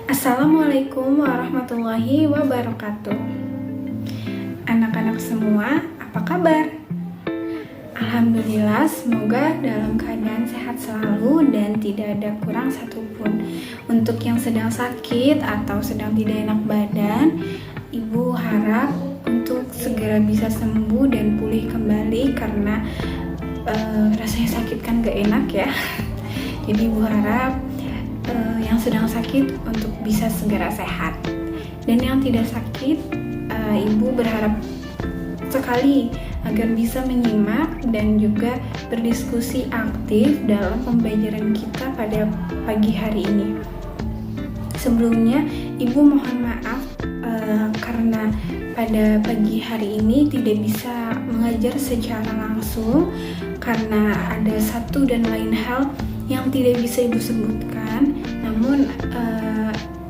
Assalamualaikum warahmatullahi wabarakatuh. Anak-anak semua, apa kabar? Alhamdulillah, semoga dalam keadaan sehat selalu dan tidak ada kurang satupun. Untuk yang sedang sakit atau sedang tidak enak badan, Ibu harap untuk segera bisa sembuh dan pulih kembali karena rasanya sakit kan gak enak ya. Jadi Ibu harap yang sedang sakit untuk bisa segera sehat, dan yang tidak sakit Ibu berharap sekali agar bisa menyimak dan juga berdiskusi aktif dalam pembelajaran kita pada pagi hari ini. Sebelumnya Ibu mohon maaf karena pada pagi hari ini tidak bisa mengajar secara langsung karena ada satu dan lain hal yang tidak bisa Ibu sebutkan. Namun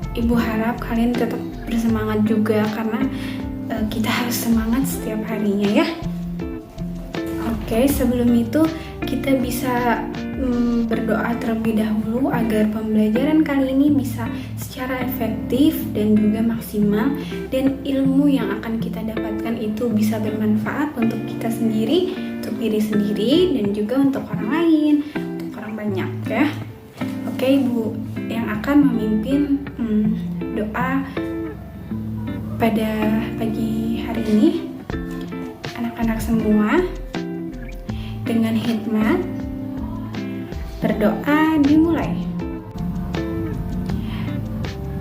Ibu harap kalian tetap bersemangat juga karena kita harus semangat setiap harinya ya. Oke, sebelum itu kita bisa berdoa terlebih dahulu agar pembelajaran kali ini bisa secara efektif dan juga maksimal, dan ilmu yang akan kita dapatkan itu bisa bermanfaat untuk kita sendiri, untuk diri sendiri, dan juga untuk orang lain, untuk orang banyak ya. Oke, Ibu yang akan memimpin doa pada pagi hari ini. Anak-anak semua, dengan hikmat berdoa dimulai.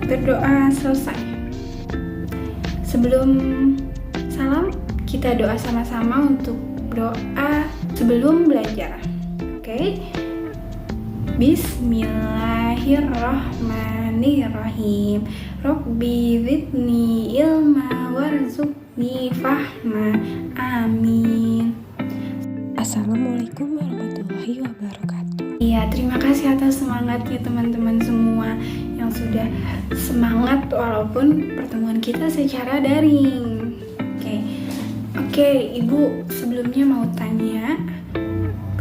Berdoa selesai. Sebelum salam, kita doa sama-sama untuk doa sebelum belajar. Oke? Bismillahirrahmanirrahim. Rabbi zidni ilma warzuqni fahma. Amin. Assalamualaikum warahmatullahi wabarakatuh. Iya, terima kasih atas semangatnya teman-teman semua yang sudah semangat walaupun pertemuan kita secara daring. Oke, Ibu sebelumnya mau tanya,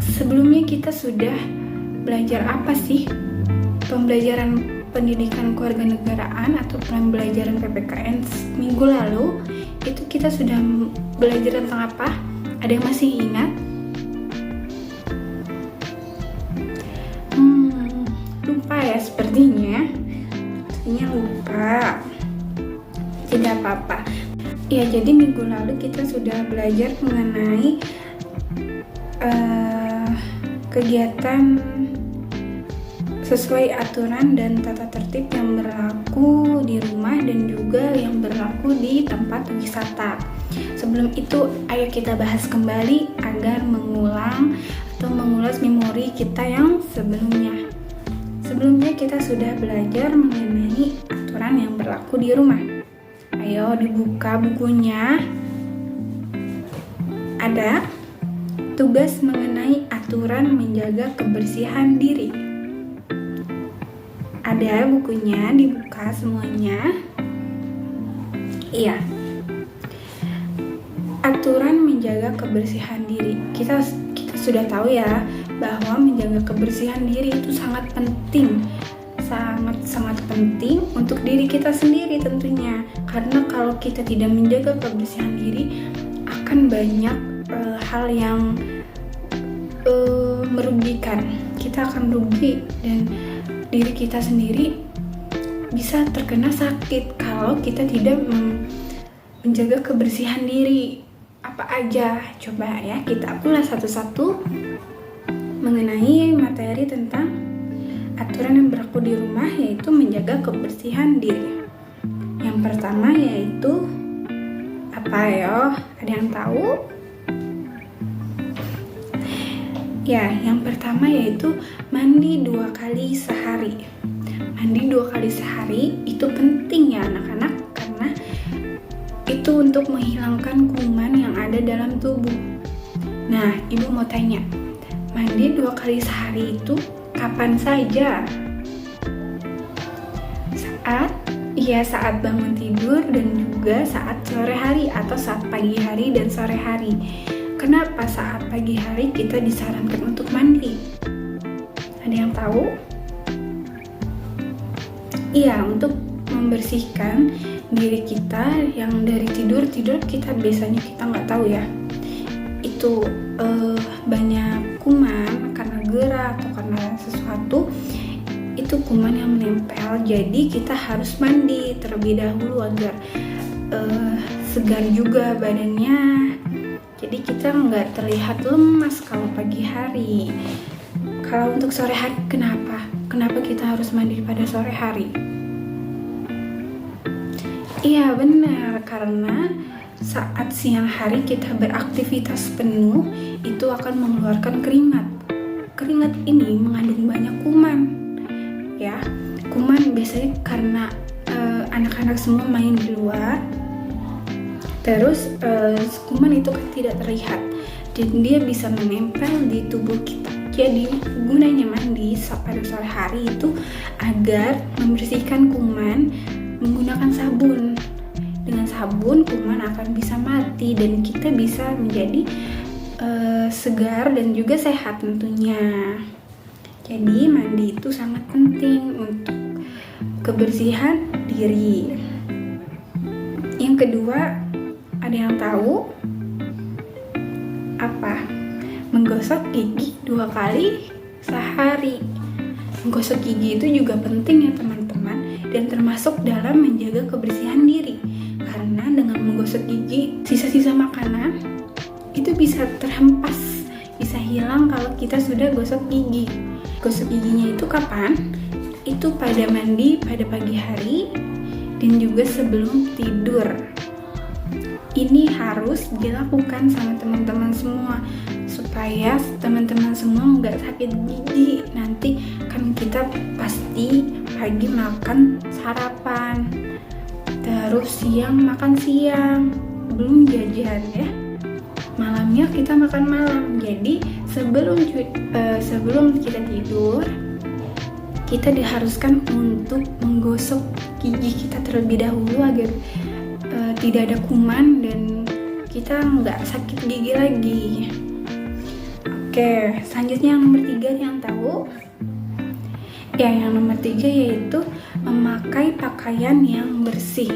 sebelumnya kita sudah belajar apa sih? Pembelajaran pendidikan kewarganegaraan atau pembelajaran PPKN minggu lalu itu kita sudah belajar tentang apa? Ada yang masih ingat? Lupa ya sepertinya lupa. Tidak apa-apa. Ya, jadi minggu lalu kita sudah belajar mengenai kegiatan sesuai aturan dan tata tertib yang berlaku di rumah dan juga yang berlaku di tempat wisata. Sebelum itu, ayo kita bahas kembali agar mengulang atau mengulas memori kita yang sebelumnya. Sebelumnya kita sudah belajar mengenai aturan yang berlaku di rumah. Ayo dibuka bukunya. Ada tugas mengenai aturan menjaga kebersihan diri. Ada bukunya, dibuka semuanya. Iya. Aturan menjaga kebersihan diri. Kita sudah tahu ya bahwa menjaga kebersihan diri itu sangat penting. Sangat penting untuk diri kita sendiri tentunya. Karena kalau kita tidak menjaga kebersihan diri, akan banyak hal yang merugikan. Kita akan rugi dan diri kita sendiri bisa terkena sakit kalau kita tidak menjaga kebersihan diri. Apa aja? Coba ya kita ulas satu-satu mengenai materi tentang aturan yang berlaku di rumah, yaitu menjaga kebersihan diri. Yang pertama yaitu apa ya? Ada yang tahu? Ya, yang pertama yaitu mandi 2 kali sehari. Mandi 2 kali sehari itu penting ya anak-anak, karena itu untuk menghilangkan kuman yang ada dalam tubuh. Nah, Ibu mau tanya, mandi 2 kali sehari itu kapan saja? Saat bangun tidur dan juga saat sore hari atau saat pagi hari dan sore hari. Kenapa saat pagi hari kita disarankan untuk mandi? Ada yang tahu? Iya, untuk membersihkan diri kita yang dari tidur kita biasanya kita nggak tahu ya, itu banyak kuman karena gerah atau karena sesuatu, itu kuman yang menempel. Jadi kita harus mandi terlebih dahulu agar segar juga badannya. Jadi kita nggak terlihat lemas kalau pagi hari. Kalau untuk sore hari, kenapa kita harus mandi pada sore hari? Iya benar, karena saat siang hari kita beraktivitas penuh, itu akan mengeluarkan keringat. Keringat ini mengandung banyak kuman. Ya, kuman biasanya karena anak-anak semua main di luar. Terus kuman itu kan tidak terlihat dan dia bisa menempel di tubuh kita. Jadi gunanya mandi pada sore hari itu agar membersihkan kuman menggunakan sabun. Dengan sabun kuman akan bisa mati dan kita bisa menjadi segar dan juga sehat tentunya. Jadi mandi itu sangat penting untuk kebersihan diri. Yang kedua, ada yang tahu apa? Menggosok gigi 2 kali sehari. Menggosok gigi itu juga penting ya teman-teman, dan termasuk dalam menjaga kebersihan diri. Karena dengan menggosok gigi, sisa-sisa makanan itu bisa terhempas, bisa hilang kalau kita sudah gosok gigi. Gosok giginya itu kapan? Itu pada mandi pada pagi hari dan juga sebelum tidur. Ini harus dilakukan sama teman-teman semua supaya teman-teman semua nggak sakit gigi. Nanti kan kita pasti pagi makan sarapan, terus siang makan siang, belum jajan ya. Malamnya kita makan malam. Jadi sebelum kita tidur, kita diharuskan untuk menggosok gigi kita terlebih dahulu agar tidak ada kuman dan kita nggak sakit gigi lagi. Oke, selanjutnya yang nomor 3 yang tahu ya, yang nomor 3 yaitu memakai pakaian yang bersih.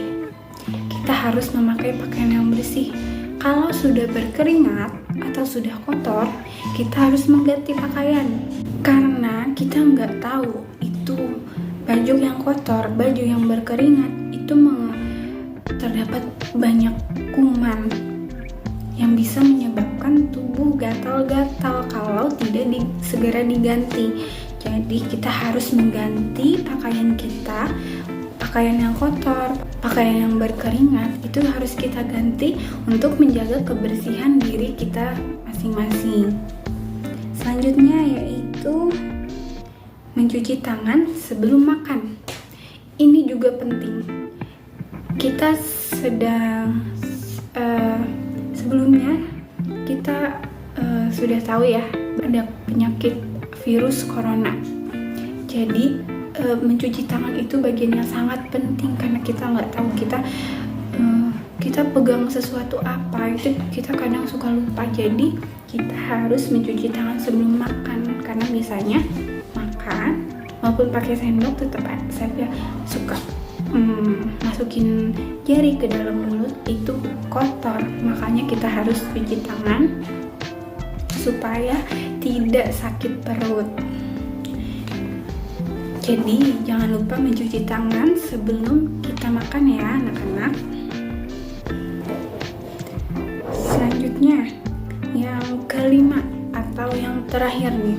Kita harus memakai pakaian yang bersih. Kalau sudah berkeringat atau sudah kotor, kita harus mengganti pakaian karena kita nggak tahu itu baju yang kotor, baju yang berkeringat itu terdapat banyak kuman yang bisa menyebabkan tubuh gatal-gatal kalau tidak segera diganti. Jadi kita harus mengganti pakaian kita, pakaian yang kotor, pakaian yang berkeringat itu harus kita ganti untuk menjaga kebersihan diri kita masing-masing. Selanjutnya yaitu mencuci tangan sebelum makan. Ini juga penting. Kita sebelumnya kita sudah tahu ya ada penyakit virus corona. Jadi mencuci tangan itu bagian yang sangat penting karena kita nggak tahu kita pegang sesuatu apa, itu kita kadang suka lupa. Jadi kita harus mencuci tangan sebelum makan karena biasanya makan maupun pakai sendok tetap saja suka masukin jari ke dalam mulut, itu kotor. Makanya kita harus cuci tangan supaya tidak sakit perut. Jadi jangan lupa mencuci tangan sebelum kita makan ya anak-anak. Selanjutnya yang kelima atau yang terakhir nih,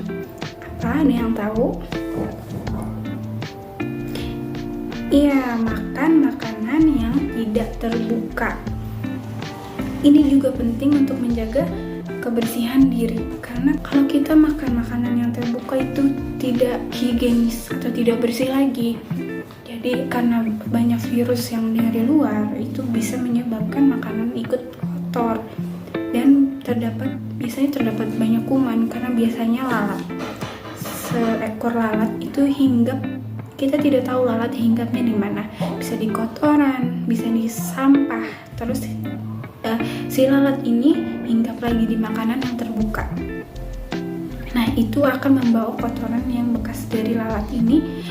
apa ada yang tahu? Iya, makan makanan yang tidak terbuka. Ini juga penting untuk menjaga kebersihan diri. Karena kalau kita makan makanan yang terbuka itu tidak higienis atau tidak bersih lagi. Jadi karena banyak virus yang dari luar, itu bisa menyebabkan makanan ikut kotor. Dan biasanya terdapat banyak kuman karena biasanya lalat. Seekor lalat itu hinggap. Kita tidak tahu lalat hinggapnya di mana. Bisa di kotoran, bisa di sampah. Terus si lalat ini hinggap lagi di makanan yang terbuka. Nah, itu akan membawa kotoran yang bekas dari lalat ini.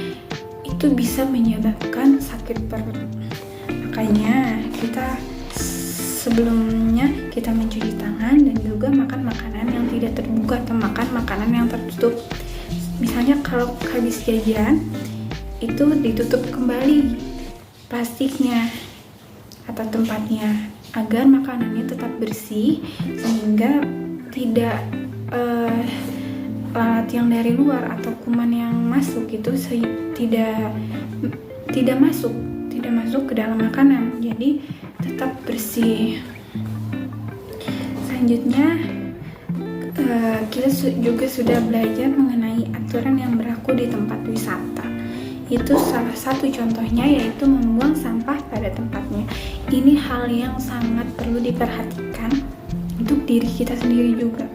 Itu itu bisa menyebabkan sakit perut. Makanya kita sebelumnya kita mencuci tangan dan juga makan makanan yang tidak terbuka atau makan makanan yang tertutup. Misalnya kalau habis jajan itu ditutup kembali plastiknya atau tempatnya agar makanannya tetap bersih sehingga tidak lalat yang dari luar atau kuman yang masuk itu tidak masuk ke dalam makanan, jadi tetap bersih. Selanjutnya kita juga sudah belajar mengenai aturan yang berlaku di tempat wisata. Itu salah satu contohnya yaitu membuang sampah pada tempatnya. Ini hal yang sangat perlu diperhatikan untuk diri kita sendiri juga.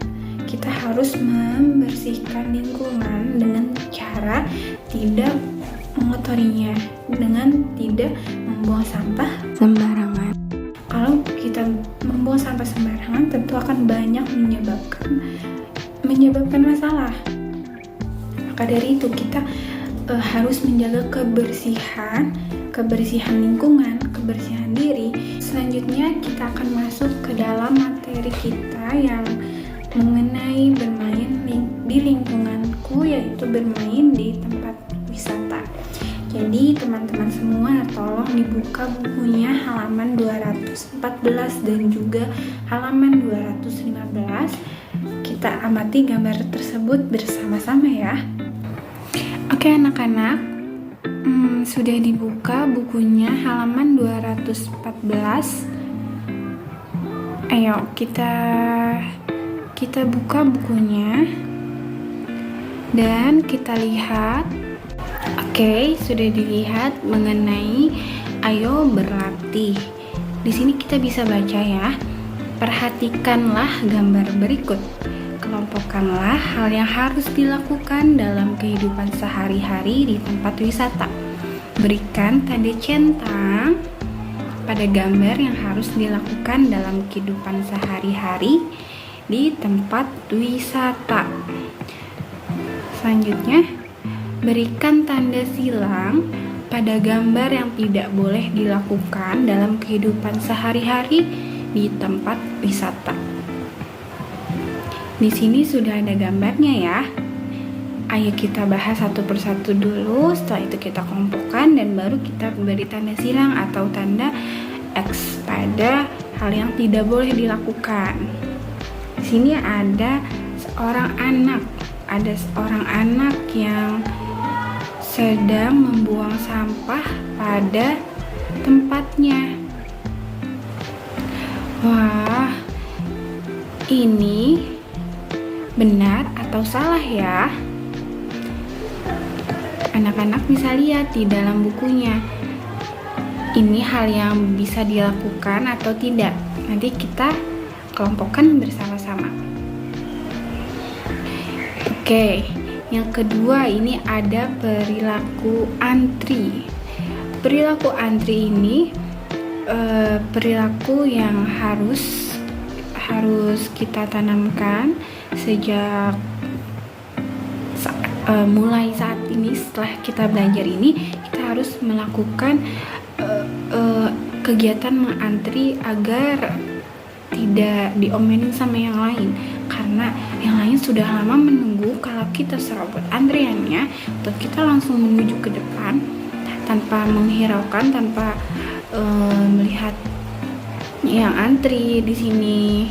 Kita harus membersihkan lingkungan dengan cara tidak mengotorinya, dengan tidak membuang sampah Sembarangan. Kalau kita membuang sampah sembarangan tentu akan banyak menyebabkan masalah. Maka dari itu kita harus menjaga kebersihan lingkungan, kebersihan diri. Selanjutnya kita akan masuk ke dalam materi kita yang mengenai bermain di lingkunganku, yaitu bermain di tempat wisata. Jadi teman-teman semua tolong dibuka bukunya halaman 214 dan juga halaman 215. Kita amati gambar tersebut bersama-sama ya. Oke anak-anak, sudah dibuka bukunya halaman 214. Ayo kita buka bukunya dan kita lihat. Oke, sudah dilihat mengenai ayo berlatih. Di sini kita bisa baca ya. Perhatikanlah gambar berikut. Kelompokkanlah hal yang harus dilakukan dalam kehidupan sehari-hari di tempat wisata. Berikan tanda centang pada gambar yang harus dilakukan dalam kehidupan sehari-hari di tempat wisata. Selanjutnya, berikan tanda silang pada gambar yang tidak boleh dilakukan dalam kehidupan sehari-hari di tempat wisata. Di sini sudah ada gambarnya ya. Ayo kita bahas satu persatu dulu. Setelah itu kita kelompokkan dan baru kita beri tanda silang atau tanda X pada hal yang tidak boleh dilakukan. Di sini ada seorang anak yang sedang membuang sampah pada tempatnya. Wah, ini benar atau salah ya? Anak-anak bisa lihat di dalam bukunya. Ini hal yang bisa dilakukan atau tidak. Nanti kita kelompokkan bersama-sama. Oke, yang kedua ini ada perilaku antri. Perilaku antri ini perilaku yang harus kita tanamkan sejak mulai saat ini. Setelah kita belajar ini, kita harus melakukan kegiatan mengantri agar tidak diomelin sama yang lain, karena yang lain sudah lama menunggu. Kalau kita serobot antriannya, atau kita langsung menuju ke depan tanpa menghiraukan, tanpa melihat yang antri di sini,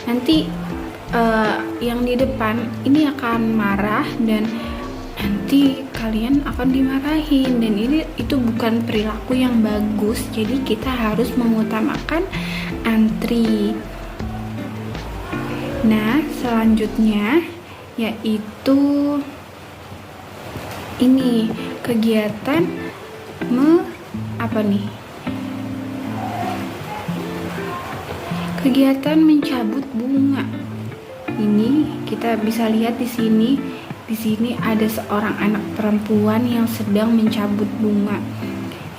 nanti yang di depan ini akan marah dan nanti kalian akan dimarahin, dan itu bukan perilaku yang bagus. Jadi kita harus mengutamakan antri. Nah, selanjutnya yaitu ini kegiatan kegiatan mencabut bunga. Ini kita bisa lihat di sini. Di sini ada seorang anak perempuan yang sedang mencabut bunga.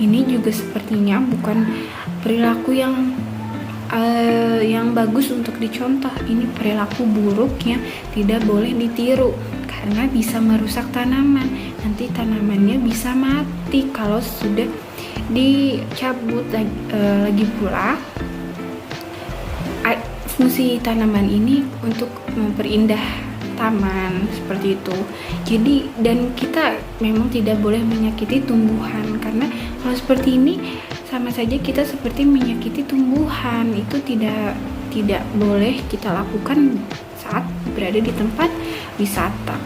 Ini juga sepertinya bukan perilaku yang bagus untuk dicontoh. Ini perilaku buruk yang tidak boleh ditiru, karena bisa merusak tanaman. Nanti tanamannya bisa mati kalau sudah dicabut. Lagi pula fungsi tanaman ini untuk memperindah taman seperti itu. Jadi dan kita memang tidak boleh menyakiti tumbuhan, karena kalau seperti ini sama saja kita seperti menyakiti tumbuhan. Itu tidak boleh kita lakukan saat berada di tempat wisata.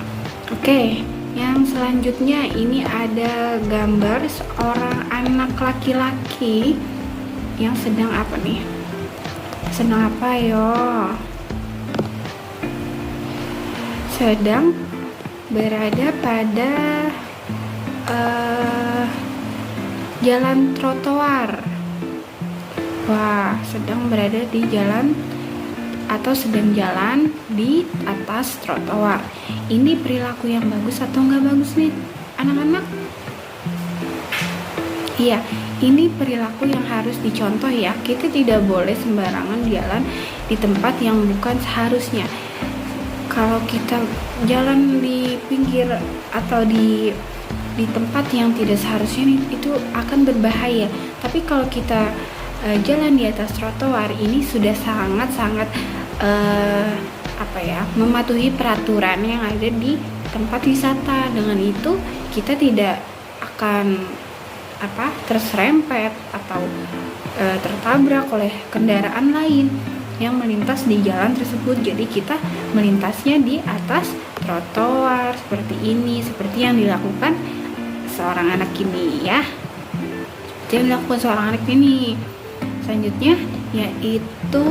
Oke, yang selanjutnya ini ada gambar seorang anak laki-laki yang sedang apa nih? Sedang apa yo? Sedang berada pada jalan trotoar. Wah, sedang berada di jalan atau sedang jalan di atas trotoar. Ini perilaku yang bagus atau nggak bagus nih, anak-anak? Iya, ini perilaku yang harus dicontoh ya. Kita tidak boleh sembarangan jalan di tempat yang bukan seharusnya. Kalau kita jalan di pinggir atau di tempat yang tidak seharusnya, itu akan berbahaya. Tapi kalau kita jalan di atas trotoar, ini sudah sangat-sangat mematuhi peraturan yang ada di tempat wisata. Dengan itu kita tidak akan terserempet atau tertabrak oleh kendaraan lain yang melintas di jalan tersebut. Jadi kita melintasnya di atas trotoar seperti ini, seperti yang dilakukan seorang anak ini ya. Seperti yang dilakukan seorang anak ini. Selanjutnya yaitu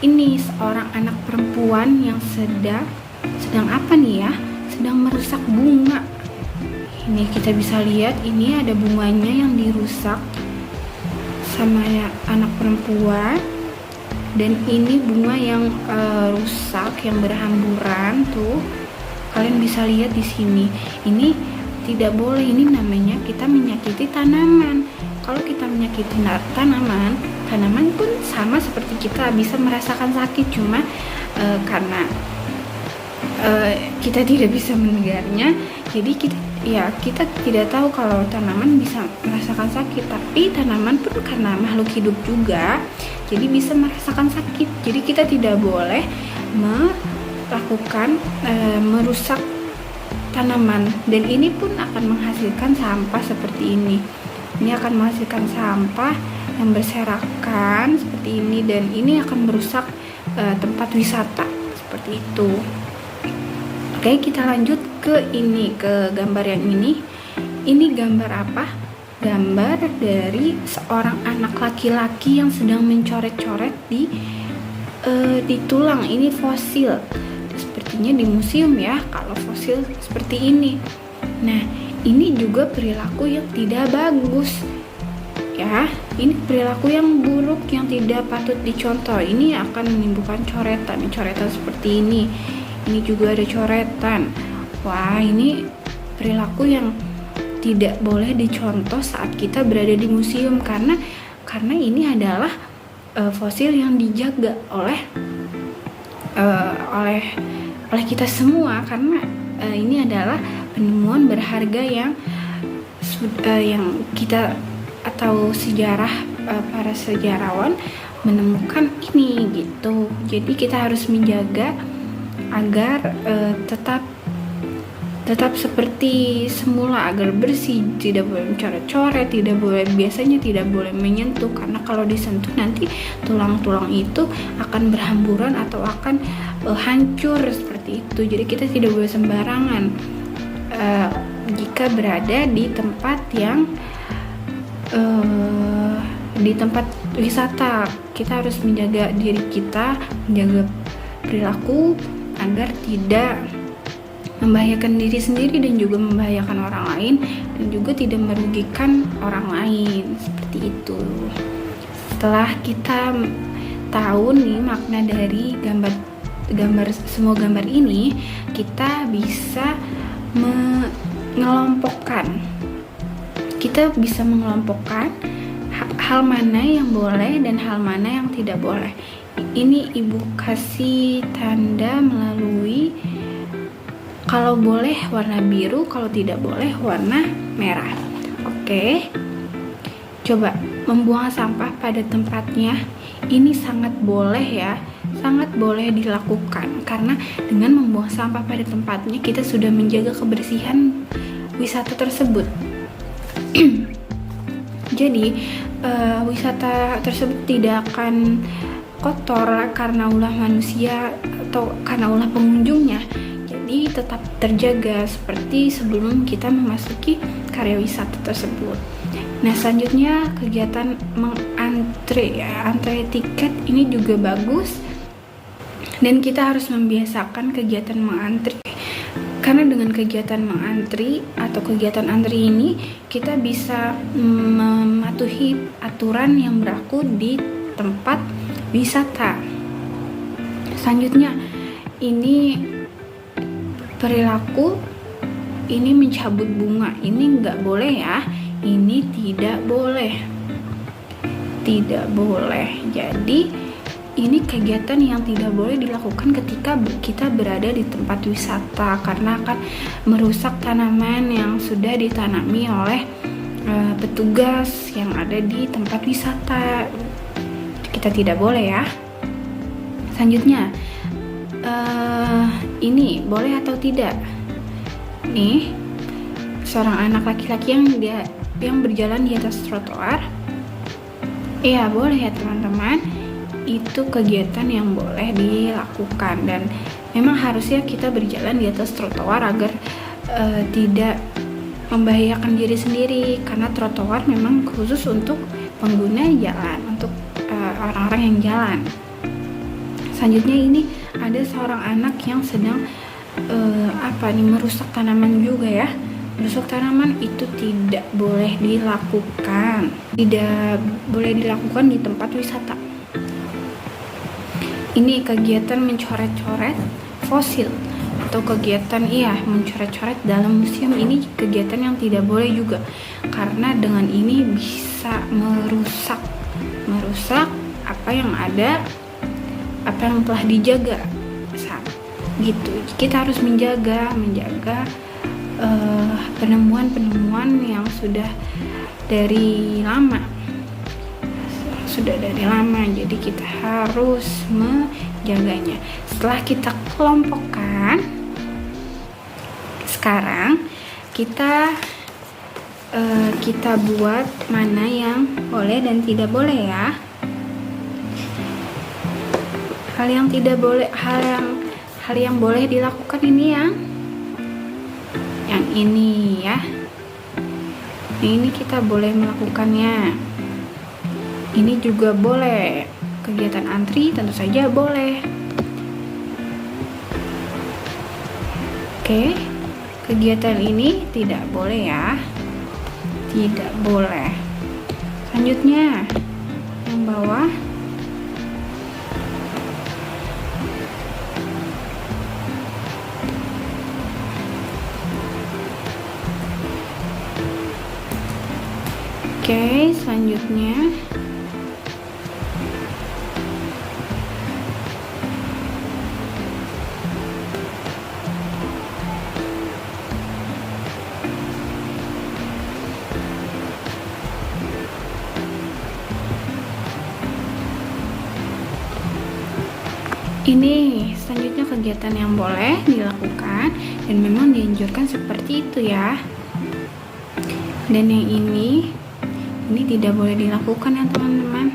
ini seorang anak perempuan yang sedang apa nih ya? Sedang merusak bunga. Ini kita bisa lihat, ini ada bunganya yang dirusak sama anak perempuan. Dan ini bunga yang rusak, yang berhamburan tuh. Kalian bisa lihat di sini. Ini tidak boleh, ini namanya kita menyakiti tanaman. Kalau kita menyakiti tanaman pun sama seperti kita bisa merasakan sakit, cuma karena kita tidak bisa mendengarnya, jadi kita tidak tahu kalau tanaman bisa merasakan sakit. Tapi tanaman pun karena makhluk hidup juga, jadi bisa merasakan sakit. Jadi kita tidak boleh melakukan merusak tanaman. Dan ini pun akan menghasilkan sampah seperti ini. Ini akan menghasilkan sampah yang berserakan seperti ini, dan ini akan merusak tempat wisata seperti itu. Oke, kita lanjut ke gambar yang ini. Ini gambar apa? Gambar dari seorang anak laki-laki yang sedang mencoret-coret di tulang. Ini fosil. Sepertinya di museum ya, kalau fosil seperti ini. Nah, ini juga perilaku yang tidak bagus. Ya, ini perilaku yang buruk yang tidak patut dicontoh. Ini akan menimbulkan coretan seperti ini. Ini juga ada coretan. Wah, ini perilaku yang tidak boleh dicontoh saat kita berada di museum, karena ini adalah fosil yang dijaga oleh kita semua, karena ini adalah penemuan berharga yang kita atau sejarah para sejarawan menemukan ini gitu. Jadi kita harus menjaga agar tetap seperti semula, agar bersih, tidak boleh mencoret-coret, tidak boleh menyentuh, karena kalau disentuh nanti tulang-tulang itu akan berhamburan atau akan hancur seperti itu. Jadi kita tidak boleh sembarangan jika berada di tempat yang di tempat wisata. Kita harus menjaga diri kita, menjaga perilaku agar tidak membahayakan diri sendiri dan juga membahayakan orang lain, dan juga tidak merugikan orang lain seperti itu. Setelah kita tahu nih makna dari semua gambar ini, kita bisa mengelompokkan hal mana yang boleh dan hal mana yang tidak boleh. Ini ibu kasih tanda melalui Kalau boleh warna biru, kalau tidak boleh warna merah. Oke. Coba membuang sampah pada tempatnya. Ini sangat boleh ya, sangat boleh dilakukan, karena dengan membuang sampah pada tempatnya kita sudah menjaga kebersihan wisata tersebut. Jadi wisata tersebut tidak akan kotor karena ulah manusia atau karena ulah pengunjungnya. Jadi tetap terjaga seperti sebelum kita memasuki karya wisata tersebut. Nah, selanjutnya kegiatan mengantre ya, antre tiket ini juga bagus, dan kita harus membiasakan kegiatan mengantri. Karena dengan kegiatan mengantri atau kegiatan antri ini kita bisa mematuhi aturan yang berlaku di tempat wisata. Selanjutnya ini perilaku ini mencabut bunga, ini nggak boleh ya. Ini tidak boleh. Jadi ini kegiatan yang tidak boleh dilakukan ketika kita berada di tempat wisata, karena akan merusak tanaman yang sudah ditanami oleh petugas yang ada di tempat wisata. Kita tidak boleh ya. Selanjutnya ini boleh atau tidak? Nih, seorang anak laki-laki yang berjalan di atas trotoar. Iya, boleh ya teman-teman. Itu kegiatan yang boleh dilakukan, dan memang harusnya kita berjalan di atas trotoar agar tidak membahayakan diri sendiri, karena trotoar memang khusus untuk pengguna jalan, untuk orang-orang yang jalan. Selanjutnya ini ada seorang anak yang sedang merusak tanaman juga ya. Merusak tanaman itu tidak boleh dilakukan. Tidak boleh dilakukan di tempat wisata. Ini kegiatan mencoret-coret fosil atau kegiatan mencoret-coret dalam museum, ini kegiatan yang tidak boleh juga, karena dengan ini bisa merusak apa yang ada, apa yang telah dijaga gitu. Kita harus menjaga penemuan yang sudah dari lama, jadi kita harus menjaganya. Setelah kita kelompokkan, sekarang kita buat mana yang boleh dan tidak boleh ya. Hal yang boleh dilakukan ini yang ini ya. Ini kita boleh melakukannya. Ini juga boleh. Kegiatan antri tentu saja boleh. Oke. Kegiatan ini tidak boleh ya. Tidak boleh. Selanjutnya yang bawah. Oke, selanjutnya ini selanjutnya kegiatan yang boleh dilakukan dan memang dianjurkan seperti itu ya. Dan yang ini tidak boleh dilakukan ya teman-teman.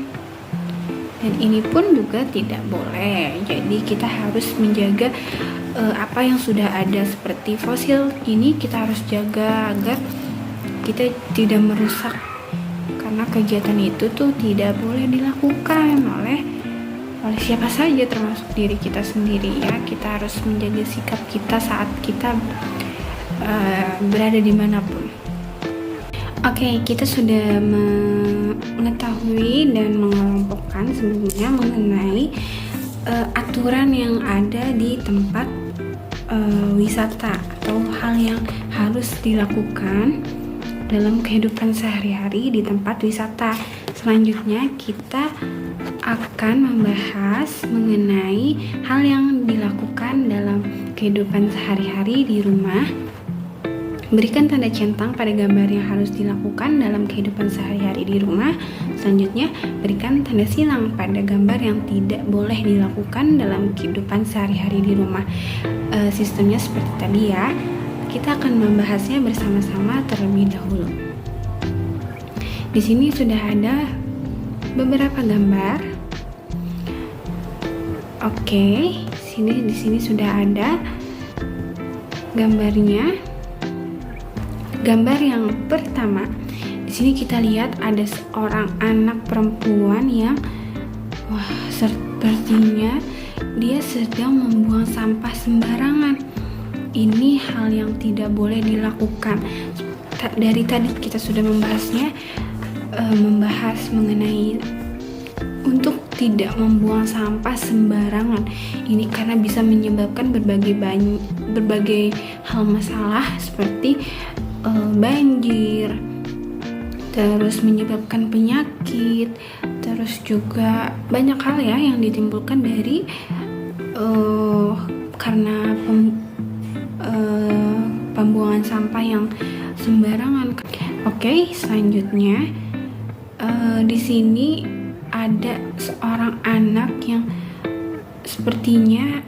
Dan ini pun juga tidak boleh. Jadi kita harus menjaga apa yang sudah ada seperti fosil ini, kita harus jaga agar kita tidak merusak, karena kegiatan itu tuh tidak boleh dilakukan oleh siapa saja, termasuk diri kita sendiri ya. Kita harus menjaga sikap kita saat kita berada dimanapun. Oke, kita sudah mengetahui dan mengelompokkan sebelumnya mengenai aturan yang ada di tempat wisata atau hal yang harus dilakukan dalam kehidupan sehari-hari di tempat wisata. Selanjutnya kita akan membahas mengenai hal yang dilakukan dalam kehidupan sehari-hari di rumah. Berikan tanda centang pada gambar yang harus dilakukan dalam kehidupan sehari-hari di rumah. Selanjutnya, berikan tanda silang pada gambar yang tidak boleh dilakukan dalam kehidupan sehari-hari di rumah. Sistemnya seperti tadi ya. Kita akan membahasnya bersama-sama terlebih dahulu. Di sini sudah ada beberapa gambar. Oke, di sini sudah ada gambarnya. Gambar yang pertama, di sini kita lihat ada seorang anak perempuan yang sepertinya dia sedang membuang sampah sembarangan. Ini hal yang tidak boleh dilakukan. Dari tadi kita sudah membahasnya, membahas mengenai untuk tidak membuang sampah sembarangan. Ini karena bisa menyebabkan berbagai hal masalah seperti banjir, terus menyebabkan penyakit, terus juga banyak hal ya yang ditimbulkan dari karena pembuangan sampah yang sembarangan. Oke, selanjutnya di sini ada seorang anak yang sepertinya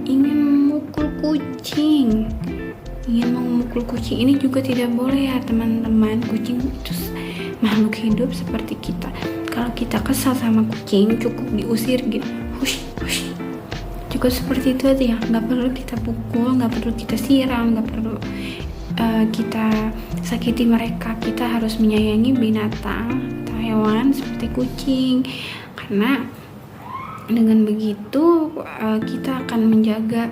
ingin memukul kucing. Ini juga tidak boleh ya teman-teman. Kucing itu makhluk hidup seperti kita. Kalau kita kesal sama kucing, cukup diusir gitu, hush. Cukup seperti itu aja ya, nggak perlu kita pukul, nggak perlu kita siram, nggak perlu kita sakiti mereka. Kita harus menyayangi binatang atau hewan seperti kucing, karena dengan begitu kita akan menjaga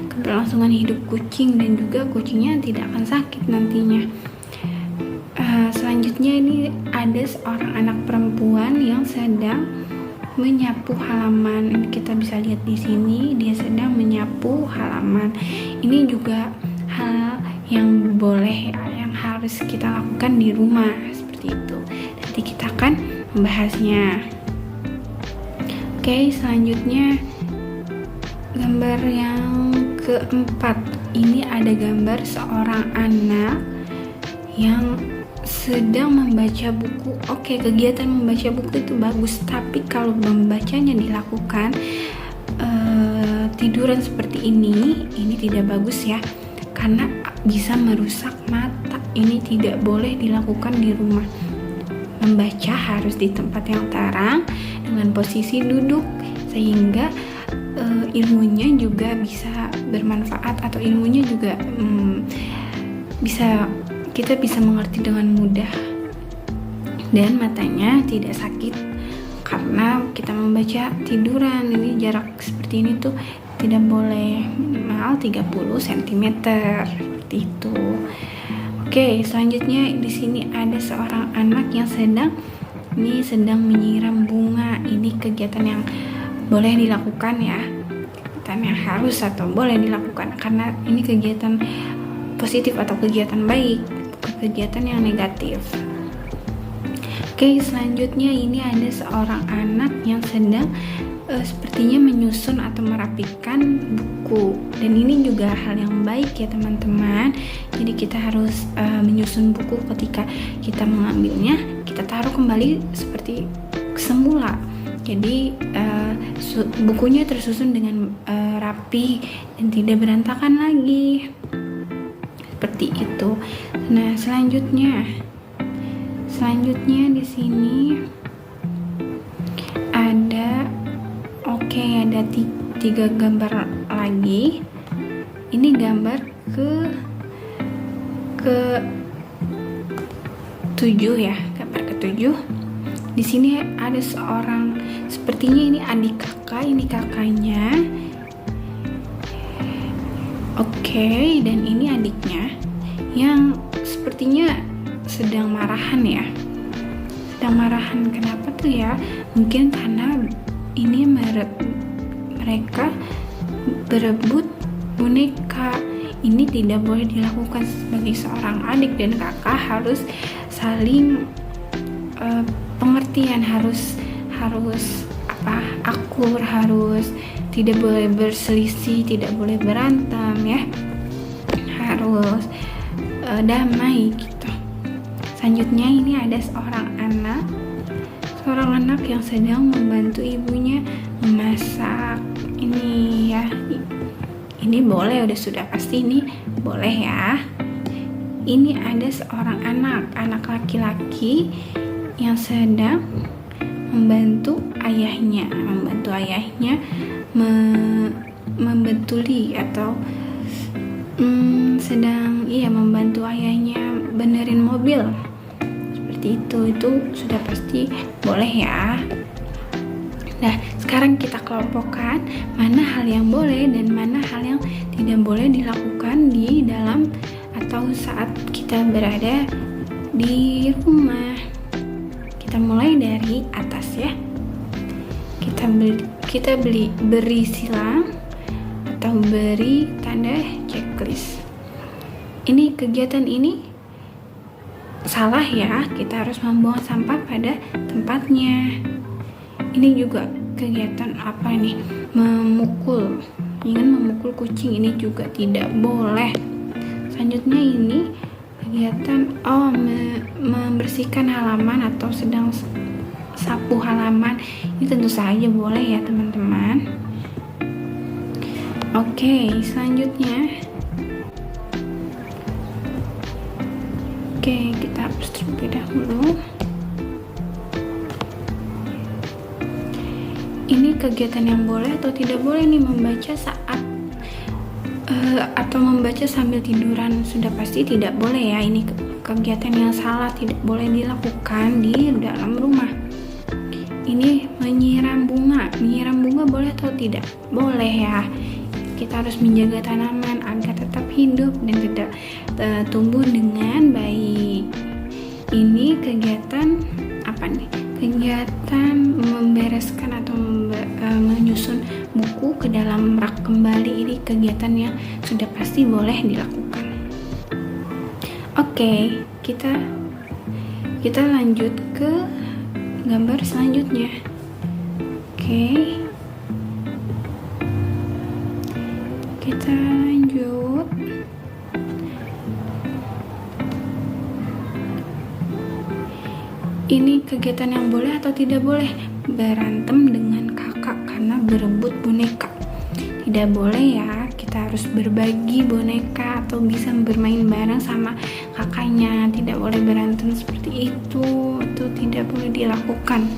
keberlangsungan hidup kucing, dan juga kucingnya tidak akan sakit nantinya. Selanjutnya ini ada seorang anak perempuan yang sedang menyapu halaman. Ini kita bisa lihat di sini, dia sedang menyapu halaman. Ini juga hal yang boleh yang harus kita lakukan di rumah seperti itu. Nanti kita akan membahasnya. Oke, selanjutnya gambar yang keempat. Ini ada gambar seorang anak yang sedang membaca buku. Oke, kegiatan membaca buku itu bagus, tapi kalau membacanya dilakukan tiduran seperti ini tidak bagus ya, karena bisa merusak mata. Ini tidak boleh dilakukan di rumah. Membaca harus di tempat yang terang dengan posisi duduk, sehingga ilmunya juga bisa bermanfaat, atau ilmunya juga kita bisa mengerti dengan mudah, dan matanya tidak sakit karena kita membaca tiduran. Ini jarak seperti ini tuh tidak boleh, minimal 30 cm seperti itu. Oke, selanjutnya di sini ada seorang anak yang sedang menyiram bunga. Ini kegiatan yang boleh dilakukan ya, kegiatan yang harus atau boleh dilakukan, karena ini kegiatan positif atau kegiatan baik, bukan kegiatan yang negatif. Oke, selanjutnya ini ada seorang anak yang sedang sepertinya menyusun atau merapikan buku, dan ini juga hal yang baik ya teman-teman. Jadi kita harus menyusun buku. Ketika kita mengambilnya, kita taruh kembali seperti semula. Jadi bukunya tersusun dengan rapi dan tidak berantakan lagi, seperti itu. Nah, selanjutnya di sini ada tiga gambar lagi. Ini gambar ke 7 ya, gambar ke-7. Di sini ada seorang, sepertinya ini adik kakak, ini kakaknya. Oke, dan ini adiknya yang sepertinya sedang marahan ya. Sedang marahan, kenapa tuh ya? Mungkin karena ini mereka berebut boneka. ini tidak boleh dilakukan. Sebagai seorang adik dan kakak harus saling pengertian, harus akur, harus tidak boleh berselisih, tidak boleh berantem ya, harus damai gitu. Selanjutnya ini ada seorang anak yang sedang membantu ibunya memasak. Ini ya, ini boleh, sudah pasti ini boleh ya. Ini ada seorang anak laki-laki yang sedang membantu ayahnya membetuli atau sedang membantu ayahnya benerin mobil. Seperti itu sudah pasti boleh ya. Nah, sekarang kita kelompokkan mana hal yang boleh dan mana hal yang tidak boleh dilakukan di dalam atau saat kita berada di rumah. Kita mulai dari atas ya. Kita beri silang atau beri tanda checklist. Ini kegiatan ini salah ya, kita harus membuang sampah pada tempatnya. Ini juga kegiatan apa nih? Ingin memukul kucing, ini juga tidak boleh. Selanjutnya ini kegiatan membersihkan halaman atau sedang sapu halaman. Ini tentu saja boleh ya teman-teman. Oke, selanjutnya kita hapus terlebih dahulu. Ini kegiatan yang boleh atau tidak boleh nih, membaca saat atau membaca sambil tiduran. Sudah pasti tidak boleh ya. Ini kegiatan yang salah, tidak boleh dilakukan di dalam rumah. Ini menyiram bunga boleh atau tidak? Boleh ya. Kita harus menjaga tanaman agar tetap hidup dan tidak tumbuh dengan baik. Ini kegiatan apa nih? Kegiatan membereskan atau menyusun buku ke dalam rak kembali. Ini kegiatan yang sudah pasti boleh dilakukan. Oke, kita lanjut ke gambar selanjutnya. Oke. Kita lanjut. Ini kegiatan yang boleh atau tidak boleh? Berantem dengan kakak karena berebut boneka. Tidak boleh ya, kita harus berbagi boneka atau bisa bermain bareng sama kakaknya. Tidak boleh berantem seperti itu tidak boleh dilakukan.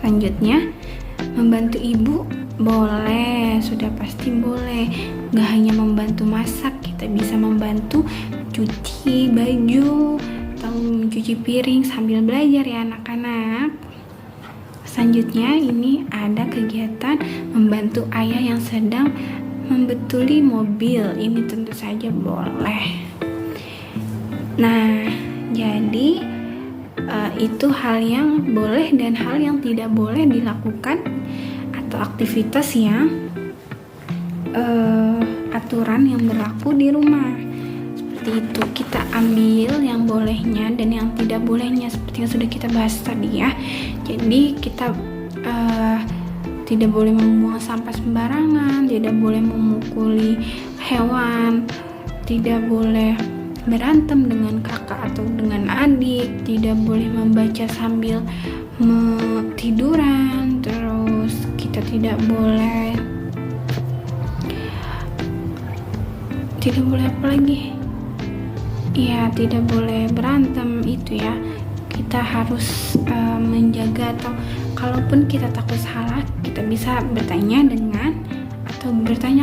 Selanjutnya, membantu ibu boleh, sudah pasti boleh. Gak hanya membantu masak, kita bisa membantu cuci baju atau mencuci piring sambil belajar ya anak-anak. Selanjutnya ini ada kegiatan membantu ayah yang sedang membetuli mobil. Ini tentu saja boleh. Nah, jadi itu hal yang boleh dan hal yang tidak boleh dilakukan atau aktivitas yang aturan yang berlaku di rumah. Seperti itu, kita ambil yang bolehnya dan yang tidak bolehnya seperti yang sudah kita bahas tadi ya. Jadi kita tidak boleh membuang sampah sembarangan, tidak boleh memukuli hewan, tidak boleh berantem dengan kakak atau dengan adik, tidak boleh membaca sambil tiduran, terus kita tidak boleh apa lagi? Ya, tidak boleh berantem itu ya. Kita harus menjaga, atau kalaupun kita takut salah, kita bisa bertanya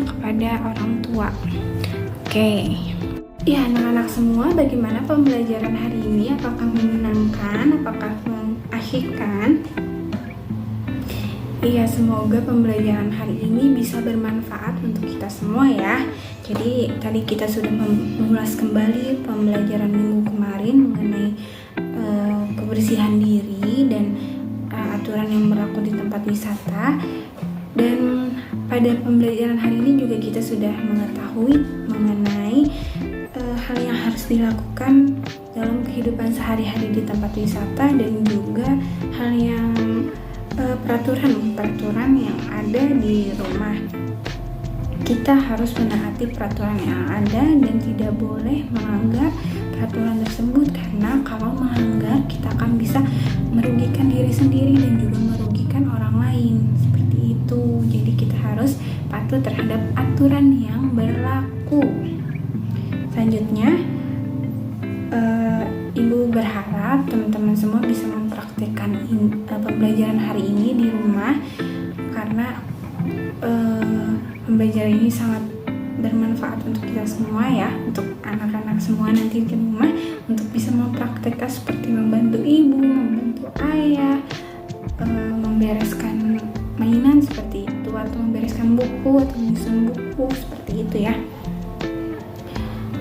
kepada orang tua. Oke. Ya, anak-anak semua, bagaimana pembelajaran hari ini? Apakah menyenangkan? Apakah mengasyikkan? Iya, semoga pembelajaran hari ini bisa bermanfaat untuk kita semua ya. Jadi tadi kita sudah mengulas kembali pembelajaran minggu kemarin mengenai kebersihan diri dan aturan yang berlaku di tempat wisata. Dan pada pembelajaran hari ini juga kita sudah mengetahui mengenai hal yang harus dilakukan dalam kehidupan sehari-hari di tempat wisata, dan juga hal yang peraturan yang ada di rumah. Kita harus menaati peraturan yang ada dan tidak boleh melanggar peraturan tersebut, karena kalau melanggar kita akan bisa merugikan diri sendiri dan juga merugikan orang lain, seperti itu. Jadi kita harus patuh terhadap aturan yang berlaku. Selanjutnya, Ibu berharap teman-teman semua bisa mempraktikkan pembelajaran hari ini di rumah, karena pembelajaran ini sangat bermanfaat untuk kita semua ya, untuk anak-anak semua nanti di rumah, untuk bisa mempraktekkan seperti membantu ibu, membantu ayah, membereskan mainan seperti itu, atau membereskan buku atau menyusun buku seperti itu ya.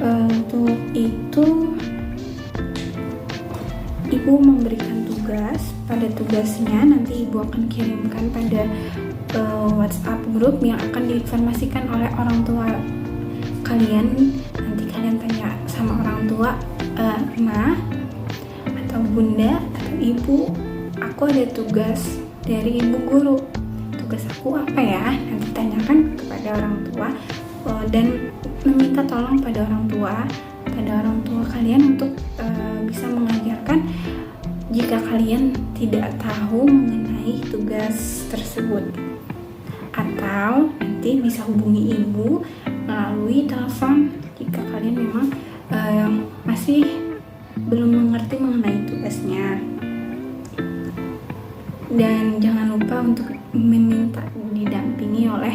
Untuk itu ibu memberikan tugas. Pada tugasnya nanti ibu akan kirimkan pada WhatsApp grup yang akan diinformasikan oleh orang tua kalian. Nanti kalian tanya sama orang tua, Ma atau Bunda atau Ibu, aku ada tugas dari ibu guru. Tugas aku apa ya? Nanti tanyakan kepada orang tua dan meminta tolong pada orang tua kalian untuk bisa mengajarkan jika kalian tidak tahu mengenai tugas tersebut. Atau nanti bisa hubungi ibu melalui telepon jika kalian memang masih belum mengerti mengenai tugasnya. Dan jangan lupa untuk meminta didampingi oleh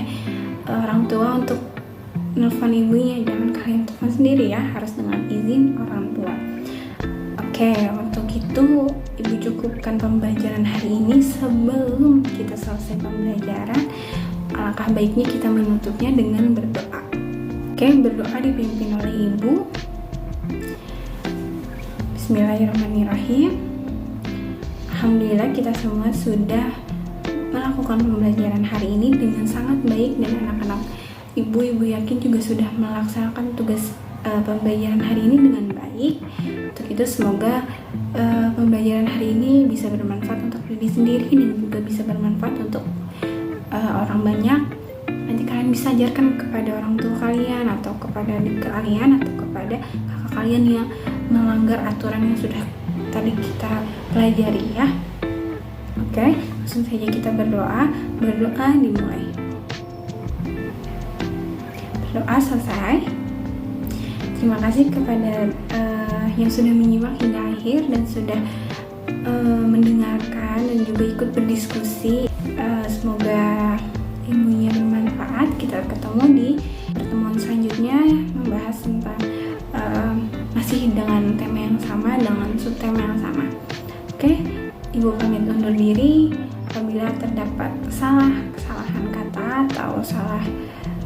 orang tua untuk nelfon ibunya, jangan kalian telepon sendiri ya, harus dengan izin orang tua. Oke, untuk itu ibu cukupkan pembelajaran hari ini. Sebelum kita selesai pembelajaran, alangkah baiknya kita menutupnya dengan berdoa. Oke, berdoa dipimpin oleh ibu. Bismillahirrahmanirrahim. Alhamdulillah kita semua sudah melakukan pembelajaran hari ini dengan sangat baik, dan anak-anak ibu yakin juga sudah melaksanakan tugas pembelajaran hari ini dengan baik. Untuk itu semoga pembelajaran hari ini bisa bermanfaat untuk diri sendiri dan juga bisa bermanfaat untuk orang banyak. Nanti kalian bisa ajarkan kepada orang tua kalian, atau kepada adik kalian, atau kepada kakak kalian yang melanggar aturan yang sudah tadi kita pelajari ya. Oke, langsung saja kita berdoa dimulai. Doa selesai. Terima kasih kepada yang sudah menyimak hingga akhir dan sudah mendengarkan dan juga ikut berdiskusi. Semoga ilmunya bermanfaat. Kita ketemu di pertemuan selanjutnya membahas tentang masih dengan tema yang sama, dengan subtema yang sama. Oke, ibu pamit undur diri. Apabila terdapat kesalahan kata atau salah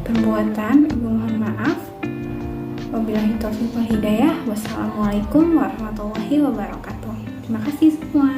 perbuatan, ibu mohon maaf. Wabillahi taufiq wal hidayah. Wassalamualaikum warahmatullahi wabarakatuh. Terima kasih semua.